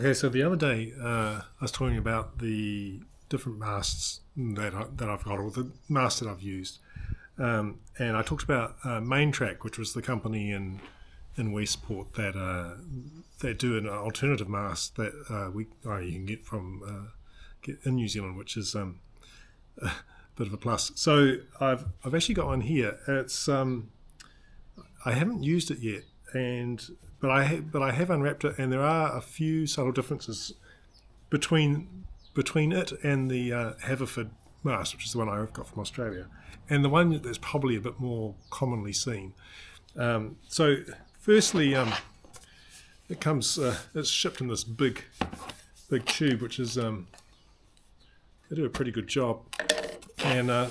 Okay, so the other day I was talking about the different masts that I've got, or the masts that I've used, and I talked about Maintrac, which was the company in Westport that do an alternative mast that you can get in New Zealand, which is a bit of a plus. So I've actually got one here. It's I haven't used it yet, but I have unwrapped it, and there are a few subtle differences between it and the Haverford mast, which is the one I've got from Australia, and the one that's probably a bit more commonly seen. So firstly, it comes it's shipped in this big tube, which is they do a pretty good job, and it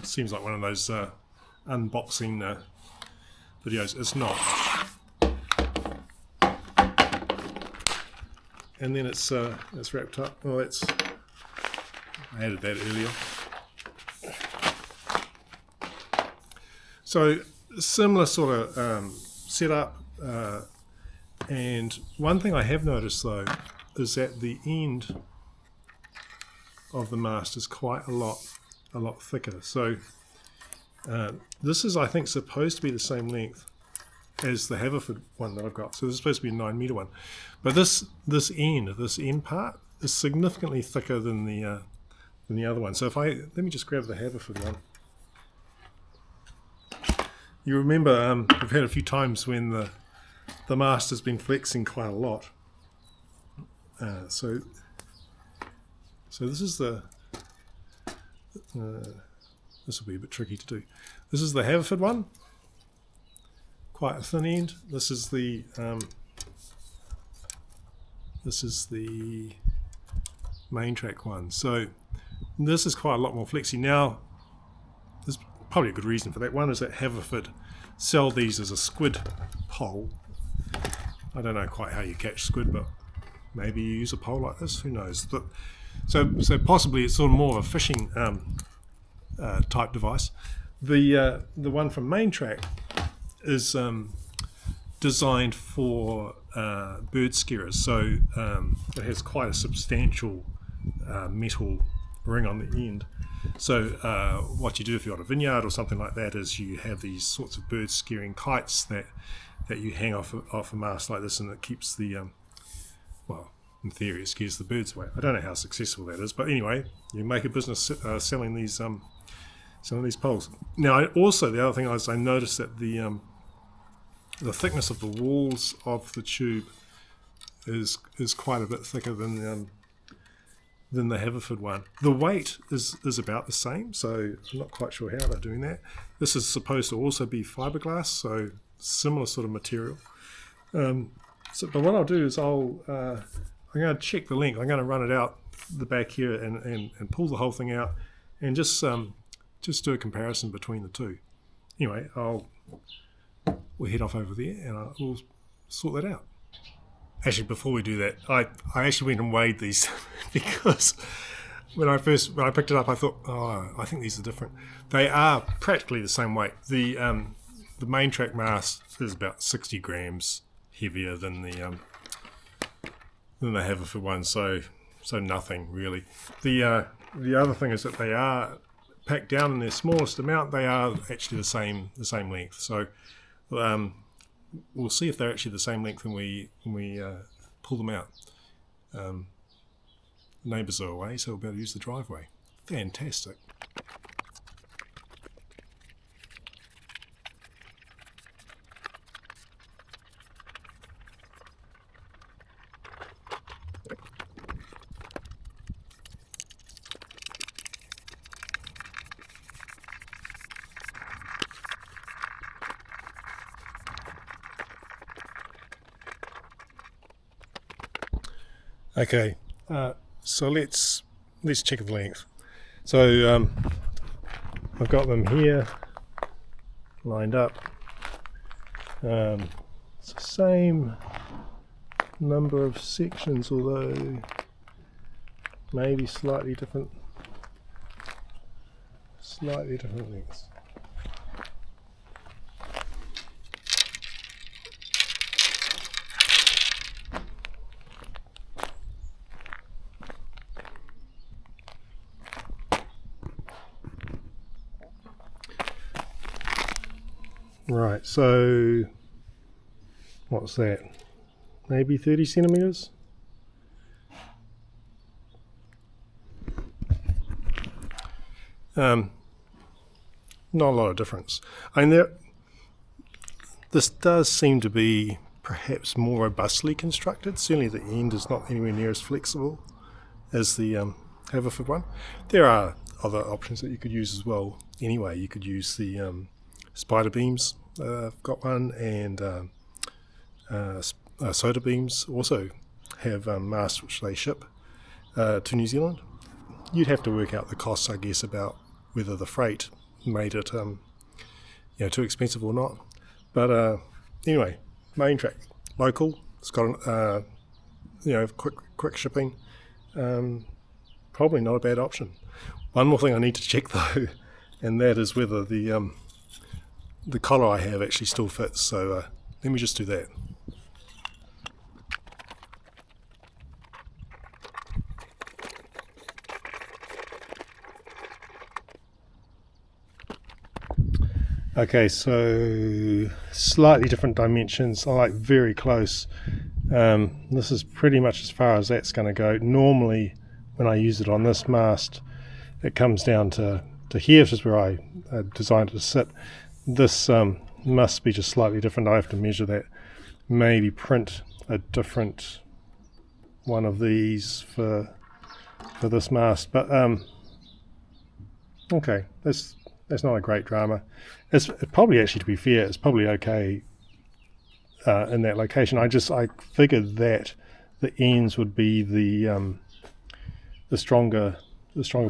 seems like one of those unboxing videos. It's not. And then it's wrapped up. Oh, I added that earlier. So similar sort of setup. And one thing I have noticed though is that the end of the mast is quite a lot thicker. So this is, I think, supposed to be the same length as the Haverford one that I've got. So this is supposed to be a 9 metre one, but this end part is significantly thicker than the other one. So let me just grab the Haverford one. You remember we've had a few times when the mast has been flexing quite a lot. So this is this will be a bit tricky to do. This is the Haverford one, quite a thin end. This is the Maintrac one. So this is quite a lot more flexy. Now, there's probably a good reason for that. One is that Haverford sell these as a squid pole. I don't know quite how you catch squid, but maybe you use a pole like this. Who knows? But so possibly it's sort of more of a fishing type device. The one from Maintrac is designed for bird scarers, so it has quite a substantial metal ring on the end. So what you do if you're on a vineyard or something like that is you have these sorts of bird scaring kites that you hang off a mast like this, and it keeps the well, in theory it scares the birds away. I don't know how successful that is, but anyway, you make a business selling these poles. Now, also the other thing is I noticed that the thickness of the walls of the tube is quite a bit thicker than the Haverford one. The weight is about the same, so I'm not quite sure how they're doing that. This is supposed to also be fiberglass, so similar sort of material. But what I'll do is I'm going to check the length. I'm going to run it out the back here and pull the whole thing out and just do a comparison between the two. Anyway, we'll head off over there and we'll sort that out. Actually, before we do that, I actually went and weighed these because when I picked it up, I thought, I think these are different. They are practically the same weight. The Maintrac mast is about 60 grams heavier than the Haverford one, so nothing really. The other thing is that they are packed down in their smallest amount. They are actually the same length. So we'll see if they're actually the same length when we pull them out. Neighbours are away, so we'll be able to use the driveway. Fantastic. Okay, so let's check the length. So I've got them here lined up. It's the same number of sections, although maybe slightly different lengths. Right, so what's that? Maybe 30 centimeters? Not a lot of difference. I mean, this does seem to be perhaps more robustly constructed. Certainly the end is not anywhere near as flexible as the Haverford one. There are other options that you could use as well. Anyway, you could use the spider beams. I've got one, and Sota beams also have masts which they ship to New Zealand. You'd have to work out the costs, I guess, about whether the freight made it too expensive or not. But anyway, Maintrac, local. It's got quick shipping. Probably not a bad option. One more thing I need to check though, and that is whether the collar I have actually still fits. So let me just do that. Okay, so slightly different dimensions, like very close. This is pretty much as far as that's going to go. Normally, when I use it on this mast, it comes down to here, which is where I designed it to sit. This must be just slightly different. I have to measure that. Maybe print a different one of these for this mast. But okay, that's not a great drama. It's probably, actually, to be fair, it's probably okay in that location. I figured that the ends would be the stronger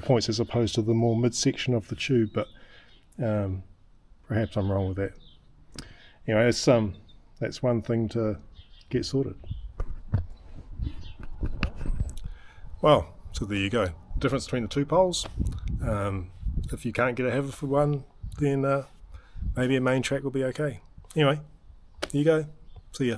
points as opposed to the more midsection of the tube, but perhaps I'm wrong with that. Anyway, that's one thing to get sorted. Well, so there you go. Difference between the two poles. If you can't get a Haverford one, then maybe a Maintrac will be okay. Anyway, there you go. See ya.